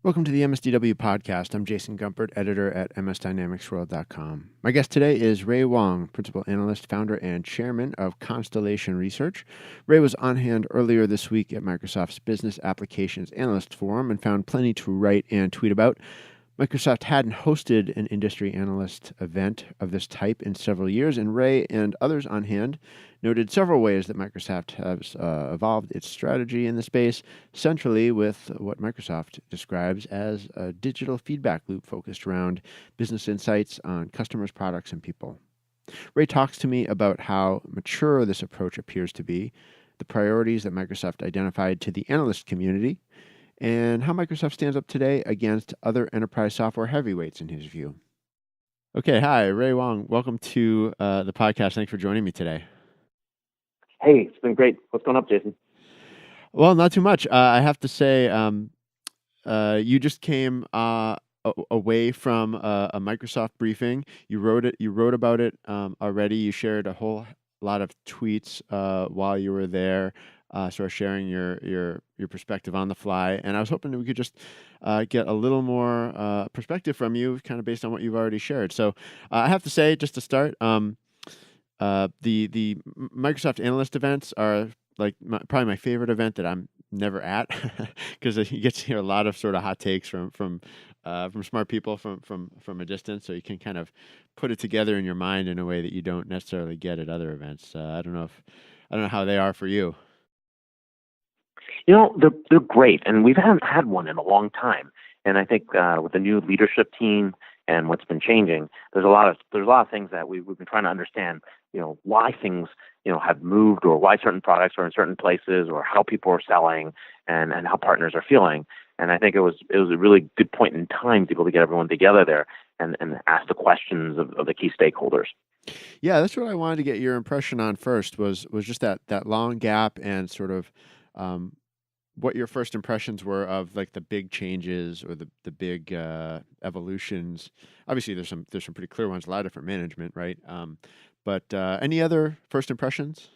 Welcome to the MSDW podcast. I'm Jason Gumpert, editor at msdynamicsworld.com. My guest today is Ray Wang, principal analyst, founder, and chairman of Constellation Research. Ray was on hand earlier this week at Microsoft's Business Applications Analyst Forum and found plenty to write and tweet about. Microsoft hadn't hosted an industry analyst event of this type in several years, and Ray and others on hand noted several ways that Microsoft has evolved its strategy in the space, centrally with what Microsoft describes as a digital feedback loop focused around business insights on customers, products, and people. Ray talks to me about how mature this approach appears to be, the priorities that Microsoft identified to the analyst community, and how Microsoft stands up today against other enterprise software heavyweights in his view. Okay, hi, Ray Wang. Welcome to the podcast. Thanks for joining me today. Hey, it's been great. What's going up, Jason? Well, not too much. I have to say, you just came away from a Microsoft briefing. You wrote about it already. You shared a whole lot of tweets while you were there, sort of sharing your perspective on the fly. And I was hoping that we could just get a little more perspective from you, kind of based on what you've already shared. So I have to say, just to start, the Microsoft analyst events are like probably my favorite event that I'm never at, because you get to hear a lot of sort of hot takes from smart people from a distance, so you can kind of put it together in your mind in a way that you don't necessarily get at other events. I don't know how they are for you. You know, they're great, and we haven't had one in a long time. And I think with the new leadership team and what's been changing, there's a lot of things that we've been trying to understand. Why things have moved, or why certain products are in certain places, or how people are selling, and how partners are feeling. And I think it was a really good point in time to be able to get everyone together there and ask the questions of the key stakeholders. Yeah, that's what I wanted to get your impression on first, was just that long gap and sort of what your first impressions were of like the big changes or the big evolutions. Obviously, there's some pretty clear ones, a lot of different management, right? But any other first impressions?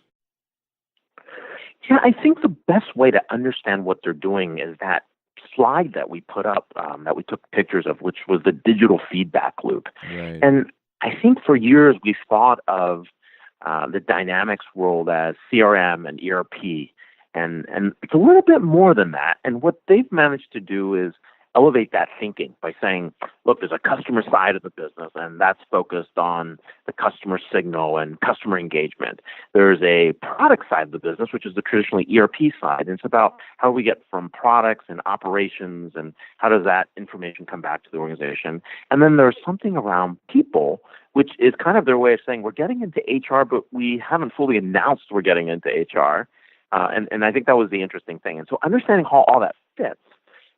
Yeah, I think the best way to understand what they're doing is that slide that we put up, that we took pictures of, which was the digital feedback loop. Right. And I think for years we've thought of the Dynamics world as CRM and ERP, and it's a little bit more than that. And what they've managed to do is elevate that thinking by saying, look, there's a customer side of the business, and that's focused on the customer signal and customer engagement. There's a product side of the business, which is the traditionally ERP side. And it's about how we get from products and operations, and how does that information come back to the organization. And then there's something around people, which is kind of their way of saying we're getting into HR, but we haven't fully announced we're getting into HR. And I think that was the interesting thing. And so understanding how all that fits.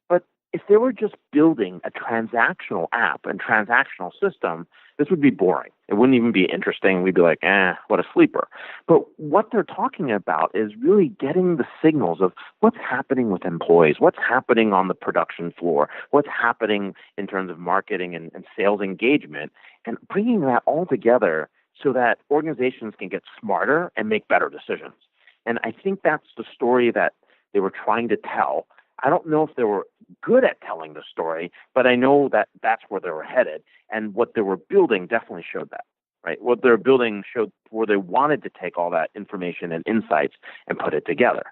But if they were just building a transactional app and transactional system, this would be boring. It wouldn't even be interesting. We'd be like, what a sleeper. But what they're talking about is really getting the signals of what's happening with employees, what's happening on the production floor, what's happening in terms of marketing and sales engagement, and bringing that all together so that organizations can get smarter and make better decisions. And I think that's the story that they were trying to tell. I don't know if they were good at telling the story, but I know that that's where they were headed. And what they were building definitely showed that, right? What they're building showed where they wanted to take all that information and insights and put it together.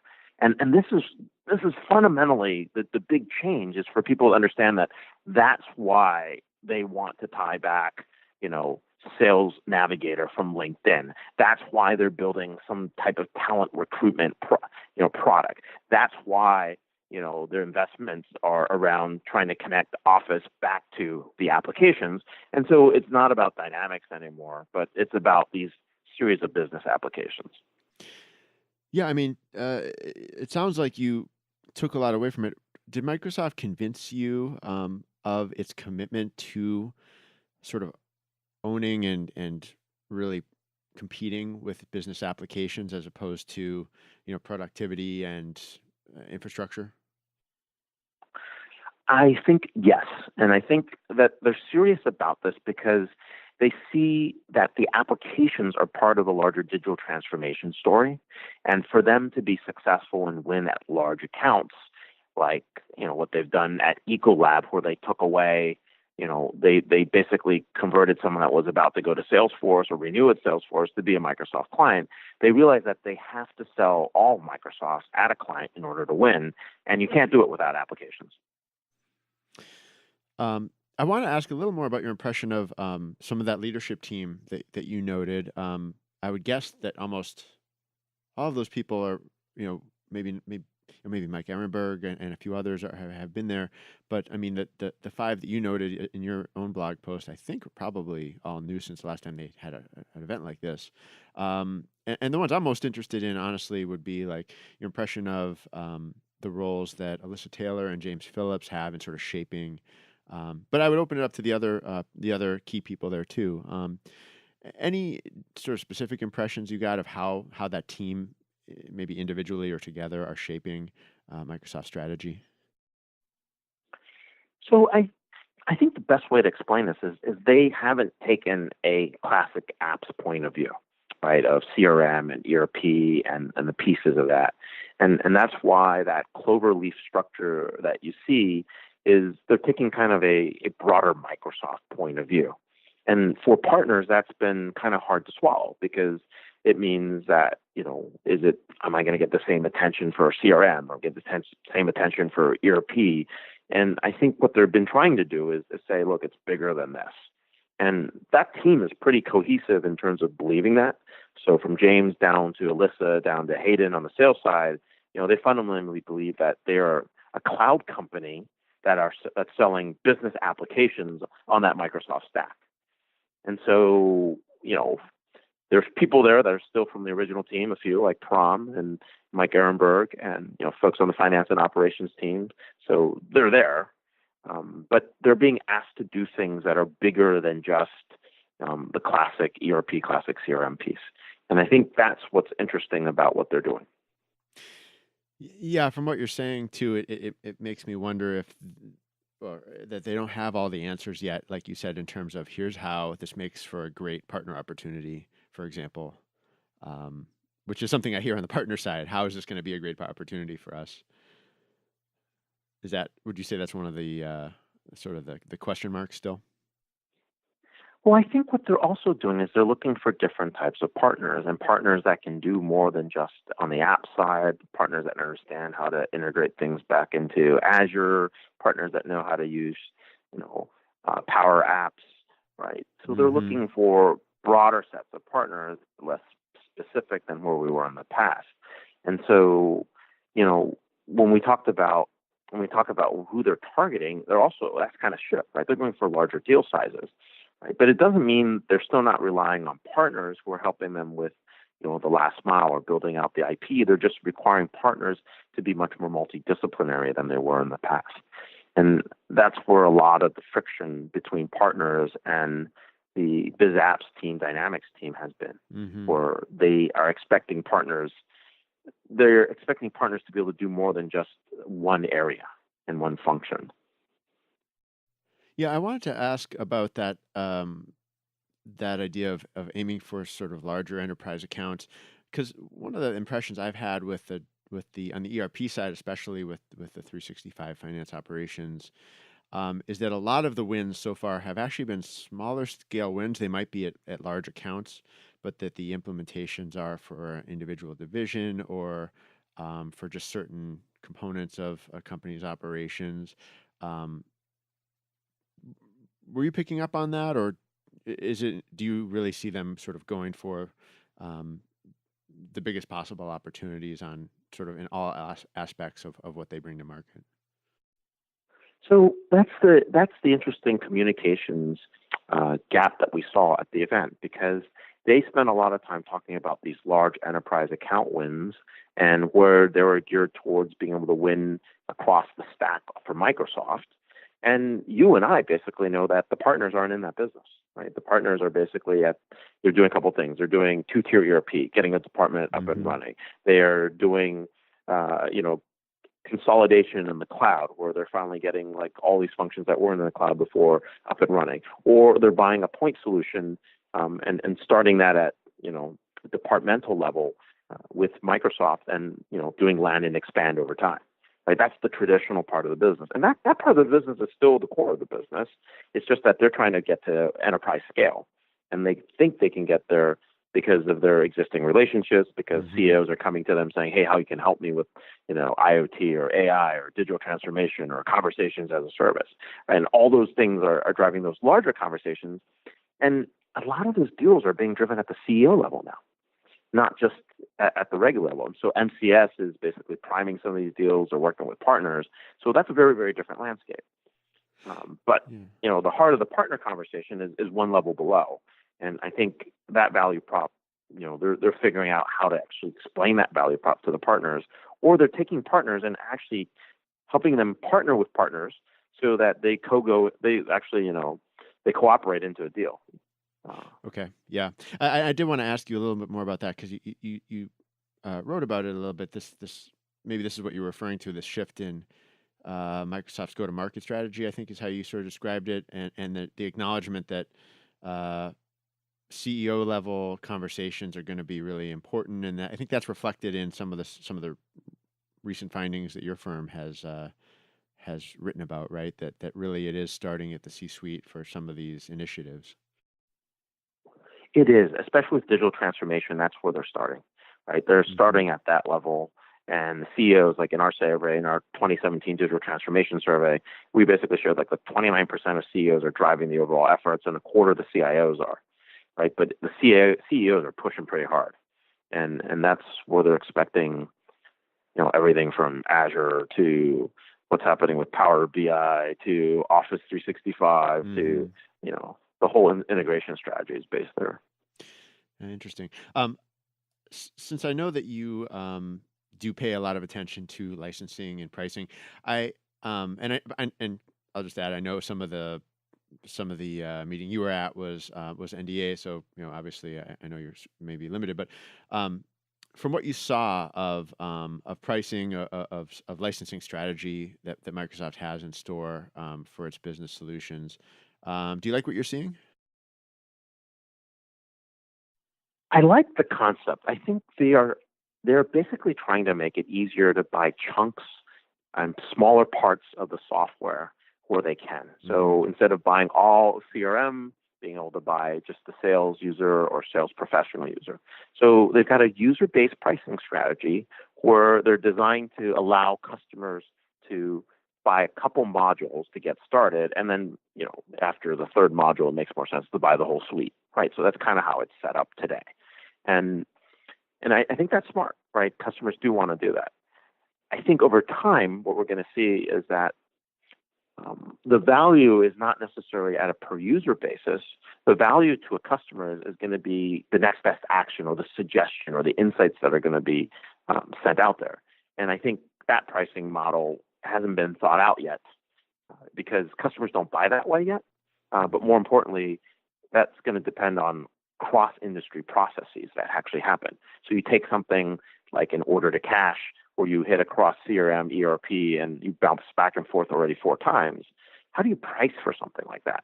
And this is fundamentally the big change, is for people to understand that that's why they want to tie back, Sales Navigator from LinkedIn. That's why they're building some type of talent recruitment product. That's why their investments are around trying to connect Office back to the applications. And so it's not about Dynamics anymore, but it's about these series of business applications. Yeah, I mean, it sounds like you took a lot away from it. Did Microsoft convince you of its commitment to sort of owning and really competing with business applications as opposed to productivity and infrastructure? I think yes. And I think that they're serious about this because they see that the applications are part of a larger digital transformation story. And for them to be successful and win at large accounts, like what they've done at Ecolab, where they took away, they basically converted someone that was about to go to Salesforce or renew at Salesforce to be a Microsoft client. They realized that they have to sell all Microsofts at a client in order to win, and you can't do it without applications. I want to ask a little more about your impression of some of that leadership team that you noted. I would guess that almost all of those people are, maybe Mike Ehrenberg and a few others have been there. But I mean, the five that you noted in your own blog post, I think are probably all new since the last time they had an event like this. And the ones I'm most interested in, honestly, would be like your impression of the roles that Alyssa Taylor and James Phillips have in sort of shaping. But I would open it up to the other key people there too. Any sort of specific impressions you got of how that team, maybe individually or together, are shaping Microsoft strategy? So I think the best way to explain this is they haven't taken a classic apps point of view, right, of CRM and ERP and the pieces of that. And that's why that cloverleaf structure that you see is they're taking kind of a broader Microsoft point of view. And for partners, that's been kind of hard to swallow, because it means that, am I going to get the same attention for CRM or get the same attention for ERP? And I think what they've been trying to do is say, look, it's bigger than this. And that team is pretty cohesive in terms of believing that. So from James down to Alyssa, down to Hayden on the sales side, they fundamentally believe that they are a cloud company that's selling business applications on that Microsoft stack. And so, there's people there that are still from the original team, a few like Prom and Mike Ehrenberg and, folks on the finance and operations team. So they're there, but they're being asked to do things that are bigger than just the classic ERP, classic CRM piece. And I think that's what's interesting about what they're doing. Yeah, from what you're saying too, it makes me wonder if or that they don't have all the answers yet, like you said, in terms of here's how this makes for a great partner opportunity, for example, which is something I hear on the partner side. How is this going to be a great opportunity for us? Would you say that's one of the sort of the question marks still? Well, I think what they're also doing is they're looking for different types of partners, and partners that can do more than just on the app side, partners that understand how to integrate things back into Azure, partners that know how to use, Power Apps, right? So they're looking for broader sets of partners, less specific than where we were in the past. And so, when we talk about who they're targeting, that's kind of shift, right? They're going for larger deal sizes. Right? But it doesn't mean they're still not relying on partners who are helping them with, the last mile or building out the IP. They're just requiring partners to be much more multidisciplinary than they were in the past. And that's where a lot of the friction between partners and the BizApps team, Dynamics team has been, where they are expecting partners. They're expecting partners to be able to do more than just one area and one function. Yeah, I wanted to ask about that that idea of aiming for sort of larger enterprise accounts, because one of the impressions I've had with the on the ERP side, especially with the 365 finance operations, is that a lot of the wins so far have actually been smaller scale wins. They might be at large accounts, but that the implementations are for an individual division or for just certain components of a company's operations. Were you picking up on that, or do you really see them sort of going for the biggest possible opportunities on sort of in all aspects of what they bring to market? So that's the interesting communications gap that we saw at the event, because they spent a lot of time talking about these large enterprise account wins and where they were geared towards being able to win across the stack for Microsoft. And you and I basically know that the partners aren't in that business, right? The partners are basically they're doing a couple of things. They're doing two-tier ERP, getting a department up and running. They are doing, consolidation in the cloud, where they're finally getting like all these functions that weren't in the cloud before up and running. Or they're buying a point solution and starting that at, departmental level with Microsoft and, doing land and expand over time. Right? That's the traditional part of the business. And that part of the business is still the core of the business. It's just that they're trying to get to enterprise scale. And they think they can get there because of their existing relationships, because CEOs are coming to them saying, hey, how you can help me with, IoT or AI or digital transformation or conversations as a service. And all those things are driving those larger conversations. And a lot of those deals are being driven at the CEO level now, not just at the regular level. And so MCS is basically priming some of these deals or working with partners. So that's a very, very different landscape. But the heart of the partner conversation is one level below. And I think that value prop, they're figuring out how to actually explain that value prop to the partners, or they're taking partners and actually helping them partner with partners so that they they cooperate into a deal. Okay. Yeah. I did want to ask you a little bit more about that because you wrote about it a little bit. Maybe this is what you're referring to, this shift in Microsoft's go-to-market strategy, I think is how you sort of described it, and the acknowledgement that CEO level conversations are going to be really important, and I think that's reflected in some of the recent findings that your firm has written about, right? That really it is starting at the C-suite for some of these initiatives. It is, especially with digital transformation. That's where they're starting, right? They're starting at that level. And the CEOs, like in our survey, in our 2017 digital transformation survey, we basically showed like 29% of CEOs are driving the overall efforts, and a quarter of the CIOs are, right? But the CEOs are pushing pretty hard, and that's where they're expecting, everything from Azure to what's happening with Power BI to Office 365 to the whole integration strategy is based there. Interesting. Since I know that you do pay a lot of attention to licensing and pricing, and I'll just add, I know some of the meeting you were at was NDA, so obviously I know you're maybe limited, but from what you saw of pricing of licensing strategy that Microsoft has in store for its business solutions, do you like what you're seeing? I like the concept. I think they're basically trying to make it easier to buy chunks and smaller parts of the software where they can. So instead of buying all CRM, being able to buy just the sales user or sales professional user. So they've got a user-based pricing strategy where they're designed to allow customers to buy a couple modules to get started, and then after the third module, it makes more sense to buy the whole suite, right? So that's kind of how it's set up today, and I think that's smart, right? Customers do want to do that. I think over time, what we're going to see is that the value is not necessarily at a per user basis. The value to a customer is going to be the next best action or the suggestion or the insights that are going to be sent out there. And I think that pricing model hasn't been thought out yet because customers don't buy that way yet. But more importantly, that's going to depend on cross-industry processes that actually happen. So you take something like an order to cash where you hit across CRM, ERP, and you bounce back and forth already 4 times. How do you price for something like that?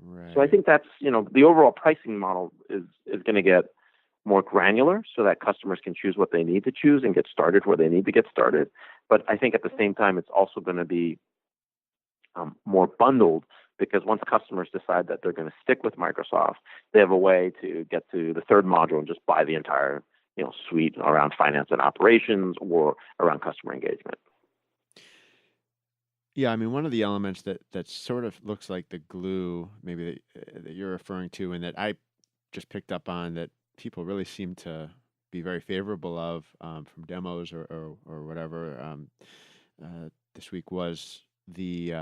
Right. So I think that's, the overall pricing model is going to get more granular so that customers can choose what they need to choose and get started where they need to get started. But I think at the same time, it's also going to be more bundled because once customers decide that they're going to stick with Microsoft, they have a way to get to the third module and just buy the entire suite around finance and operations or around customer engagement. Yeah, I mean, one of the elements that sort of looks like the glue, maybe that you're referring to, and that I just picked up on that people really seem to be very favorable of from demos or whatever this week was the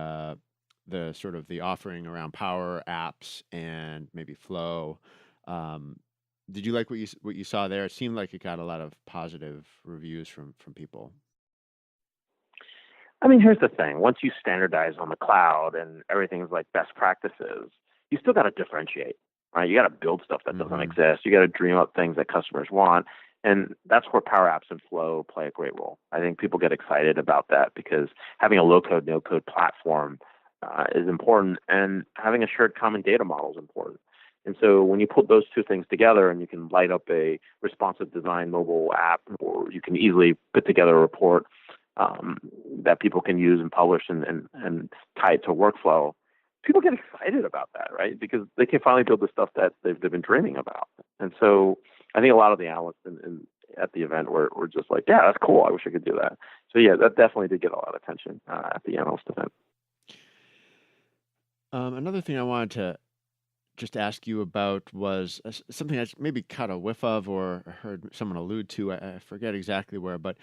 sort of the offering around Power Apps and maybe Flow. Did you like what you saw there? It seemed like it got a lot of positive reviews from people. I mean, here's the thing. Once you standardize on the cloud and everything's like best practices, you still got to differentiate, right? You got to build stuff that doesn't exist. You got to dream up things that customers want. And that's where Power Apps and Flow play a great role. I think people get excited about that because having a low-code, no-code platform is important, and having a shared common data model is important. And so when you put those two things together and you can light up a responsive design mobile app, or you can easily put together a report that people can use and publish and tie it to workflow, people get excited about that, right? Because they can finally build the stuff that they've been dreaming about. And so I think a lot of the analysts at the event were just like, yeah, that's cool. I wish I could do that. So yeah, that definitely did get a lot of attention at the analyst event. Another thing I wanted to just ask you about was something I maybe caught a whiff of or heard someone allude to. I forget exactly where, but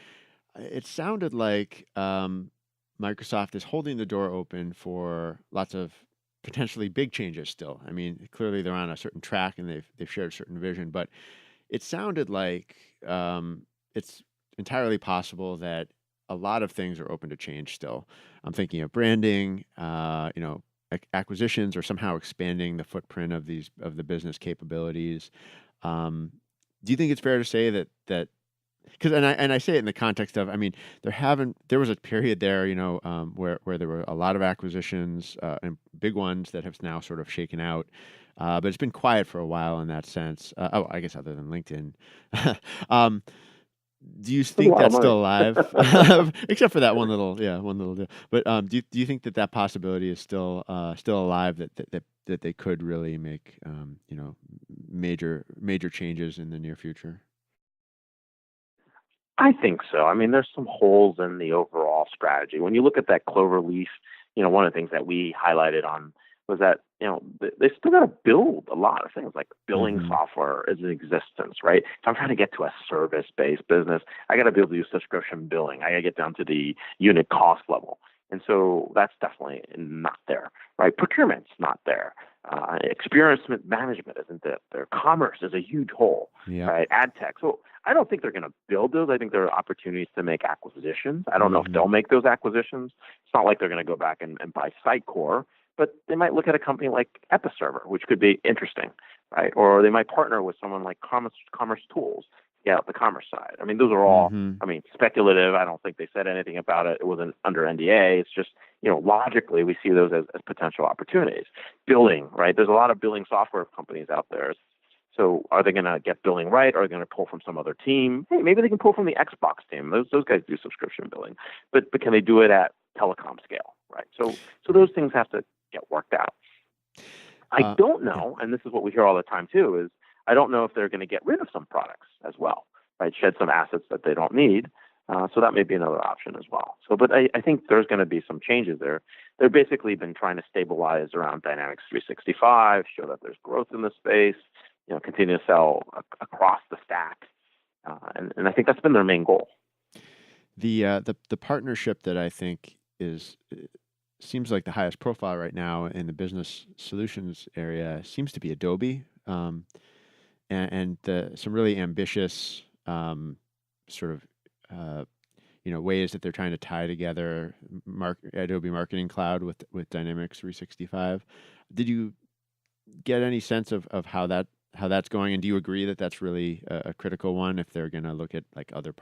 it sounded like Microsoft is holding the door open for lots of potentially big changes still. I mean, clearly they're on a certain track and they've shared a certain vision, but it sounded like it's entirely possible that a lot of things are open to change still. I'm thinking of branding, acquisitions, or somehow expanding the footprint of the business capabilities. Um, do you think it's fair to say that because and I say it in the context of, I mean, there was a period there, where there were a lot of acquisitions and big ones that have now sort of shaken out, but it's been quiet for a while in that sense. I guess other than LinkedIn. um, do you That's a think lot of that's money. still alive? Except for that one little deal. But do you think that possibility is still alive, that they could really make major changes in the near future? I think so. I mean, there's some holes in the overall strategy. When you look at that clover leaf, one of the things that we highlighted on was that, they still got to build a lot of things like billing Hmm. software is in existence, right? If I'm trying to get to a service-based business, I got to be able to do subscription billing. I got to get down to the unit cost level. And so that's definitely not there, right? Procurement's not there. Experience management isn't there. Commerce is a huge hole, Yep. right? Ad tech. So I don't think they're going to build those. I think there are opportunities to make acquisitions. I don't know if Hmm. they'll make those acquisitions. It's not like they're going to go back and buy Sitecore, but they might look at a company like Episerver, which could be interesting, right? Or they might partner with someone like Commerce Tools, yeah, the commerce side. I mean, those are all, Hmm. I mean, speculative. I don't think they said anything about it. It wasn't under NDA. It's just, logically we see those as potential opportunities. Billing, right? There's a lot of billing software companies out there. So are they going to get billing right? Or are they going to pull from some other team? Hey, maybe they can pull from the Xbox team. Those guys do subscription billing, but can they do it at telecom scale, right? So those Right. things have to get worked out. I Uh, don't yeah. know, and this is what we hear all the time too, is I don't know if they're going to get rid of some products as well, right? Shed some assets that they don't need. So that may be another option as well. So, but I think there's going to be some changes there. They've basically been trying to stabilize around Dynamics 365, show that there's growth in the space, continue to sell across the stack, and I think that's been their main goal. The partnership that I think seems like the highest profile right now in the business solutions area seems to be Adobe, and some really ambitious sort of uh, ways that they're trying to tie together Adobe Marketing Cloud with Dynamics 365. Did you get any sense of how that's going, and do you agree that that's really a critical one if they're going to look at like other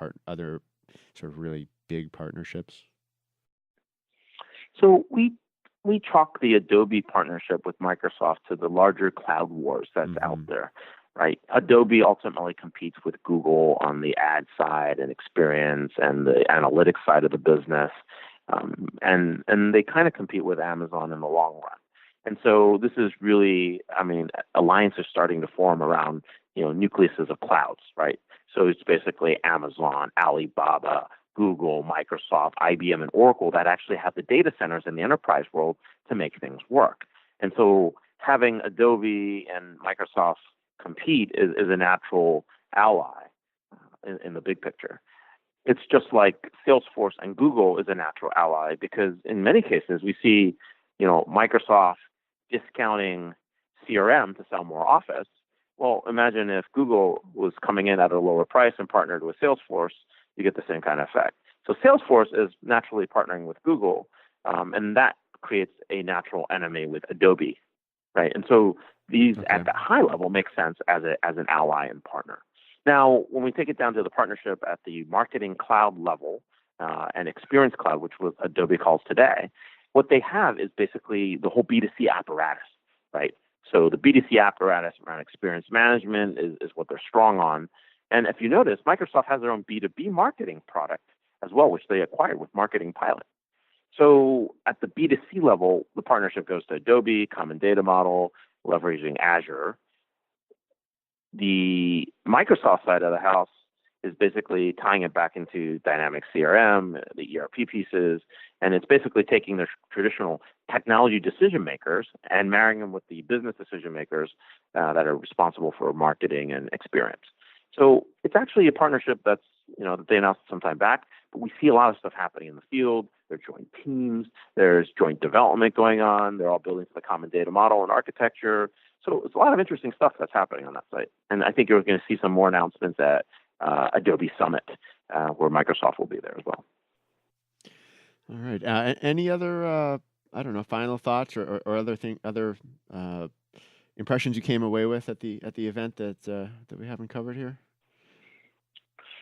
sort of really big partnerships? So we chalk the Adobe partnership with Microsoft to the larger cloud wars that's out Hmm. there, right? Adobe ultimately competes with Google on the ad side and experience and the analytics side of the business, and they kind of compete with Amazon in the long run. And so this is really, I mean, alliances starting to form around nucleuses of clouds, right? So it's basically Amazon, Alibaba, Google, Microsoft, IBM, and Oracle that actually have the data centers in the enterprise world to make things work. And so having Adobe and Microsoft compete is a natural ally in the big picture. It's just like Salesforce and Google is a natural ally because in many cases we see, Microsoft discounting CRM to sell more Office. Well, imagine if Google was coming in at a lower price and partnered with Salesforce, you get the same kind of effect. So Salesforce is naturally partnering with Google, and that creates a natural enemy with Adobe, right? And so these Okay. at the high level make sense as an ally and partner. Now, when we take it down to the partnership at the marketing cloud level and experience cloud, which was Adobe calls today, what they have is basically the whole B2C apparatus, right? So the B2C apparatus around experience management is what they're strong on. And if you notice, Microsoft has their own B2B marketing product, as well, which they acquired with Marketing Pilot. So at the B2C level, the partnership goes to Adobe, Common Data Model, leveraging Azure. The Microsoft side of the house is basically tying it back into Dynamics CRM, the ERP pieces, and it's basically taking the traditional technology decision makers and marrying them with the business decision makers that are responsible for marketing and experience. So it's actually a partnership that they announced some time back, but we see a lot of stuff happening in the field. There are joint teams, there's joint development going on. They're all building to the common data model and architecture. So it's a lot of interesting stuff that's happening on that site. And I think you're going to see some more announcements at Adobe Summit, where Microsoft will be there as well. All right. Any other, I don't know, final thoughts or other impressions you came away with at the event that we haven't covered here?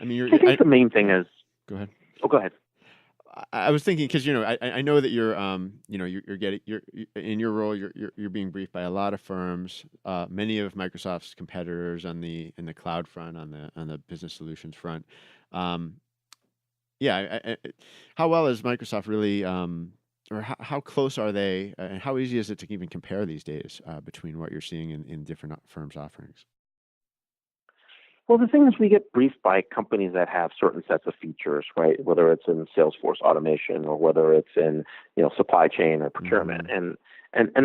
I mean, I think the main thing is. Go ahead. Oh, go ahead. I was thinking because I know that you're you're in your role you're being briefed by a lot of firms, many of Microsoft's competitors in the cloud front, on the business solutions front. Yeah, how well is Microsoft really, or how close are they, and how easy is it to even compare these days between what you're seeing in different firms' offerings? Well, the thing is, we get briefed by companies that have certain sets of features, right? Whether it's in Salesforce automation or whether it's in supply chain or procurement, and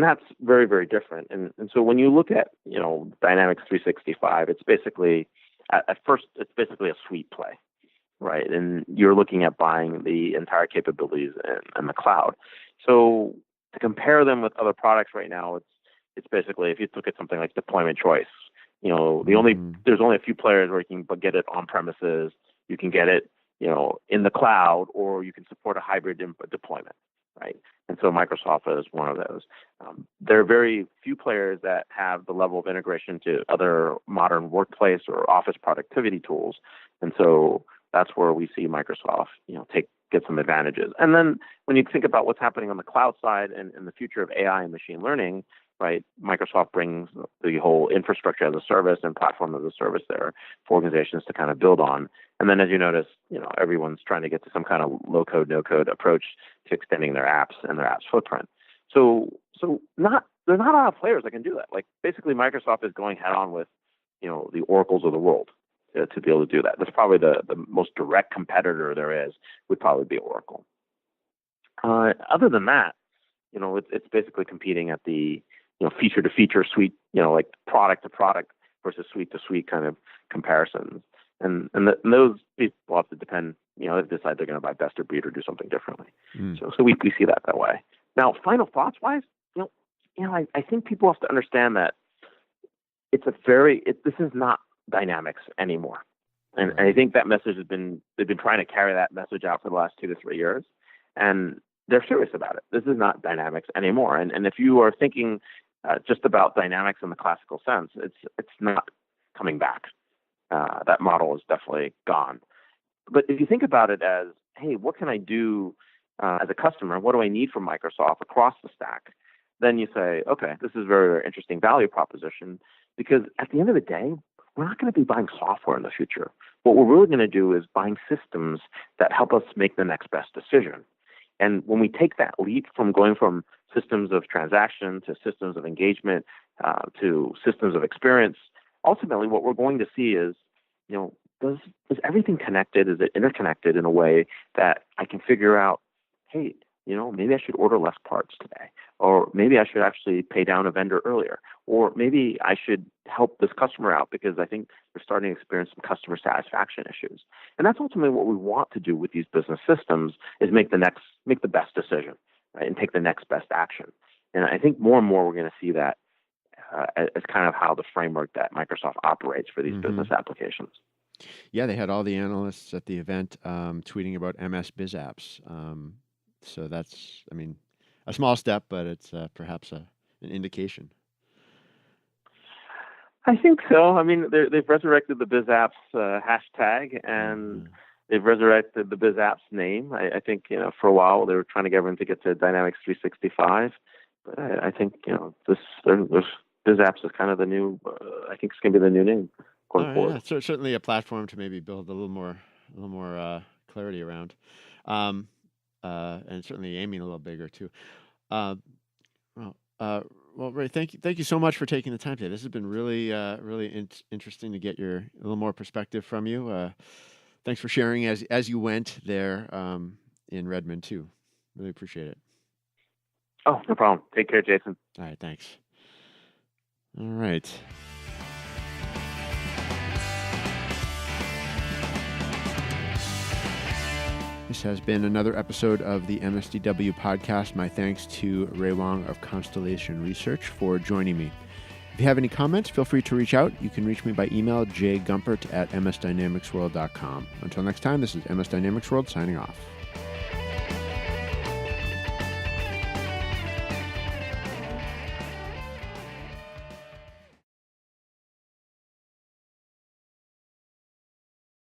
that's very, very different. And so when you look at Dynamics 365, it's basically at first it's basically a suite play, right? And you're looking at buying the entire capabilities in the cloud. So to compare them with other products right now, it's basically, if you look at something like deployment choice. There's only a few players where you can get it on premises. You can get it, in the cloud, or you can support a hybrid deployment, right? And so Microsoft is one of those. There are very few players that have the level of integration to other modern workplace or office productivity tools, and so that's where we see Microsoft, get some advantages. And then when you think about what's happening on the cloud side and the future of AI and machine learning, right? Microsoft brings the whole infrastructure as a service and platform as a service there for organizations to kind of build on. And then, as you notice, everyone's trying to get to some kind of low code, no code approach to extending their apps and their apps footprint. So there's not a lot of players that can do that. Like basically, Microsoft is going head on with, the Oracles of the world to be able to do that. That's probably the most direct competitor there is, would probably be Oracle. Other than that, it's basically competing at the feature to feature, suite, like product to product versus suite to suite kind of comparisons. And those people have to depend, they decide they're going to buy best of breed or do something differently. So we see that way. Now, final thoughts wise, I think people have to understand that this is not Dynamics anymore. And I think that message they've been trying to carry that message out for the last 2 to 3 years. And they're serious about it. This is not Dynamics anymore. And if you are thinking just about Dynamics in the classical sense, it's not coming back. That model is definitely gone. But if you think about it as, hey, what can I do as a customer? What do I need from Microsoft across the stack? Then you say, okay, this is a very, very interesting value proposition, because at the end of the day, we're not going to be buying software in the future. What we're really going to do is buying systems that help us make the next best decision. And when we take that leap from going from systems of transaction to systems of engagement to systems of experience, ultimately what we're going to see is, is everything connected? Is it interconnected in a way that I can figure out, hey, maybe I should order less parts today, or maybe I should actually pay down a vendor earlier, or maybe I should help this customer out because I think they're starting to experience some customer satisfaction issues. And that's ultimately what we want to do with these business systems, is make the best decision, right, and take the next best action. And I think more and more we're going to see that as kind of how the framework that Microsoft operates for these business applications. Yeah, they had all the analysts at the event tweeting about MS Biz apps. So that's, a small step, but it's perhaps an indication. I think so. They've resurrected the Biz Apps hashtag, and they've resurrected the Biz Apps name. I think, for a while they were trying to get everyone to get to Dynamics 365, but I think, this Biz Apps is kind of the new. I think it's going to be the new name going forward. Yeah. So certainly a platform to maybe build a little more clarity around, and certainly aiming a little bigger too. Uh, well, Ray, thank you so much for taking the time today. This has been really interesting to get a little more perspective from you. Thanks for sharing as you went there in Redmond too. Really appreciate it. Oh, no problem. Take care, Jason. All right, thanks. All right. This has been another episode of the MSDW podcast. My thanks to Ray Wang of Constellation Research for joining me. If you have any comments, feel free to reach out. You can reach me by email, jgumpert@msdynamicsworld.com. Until next time, this is MS Dynamics World signing off.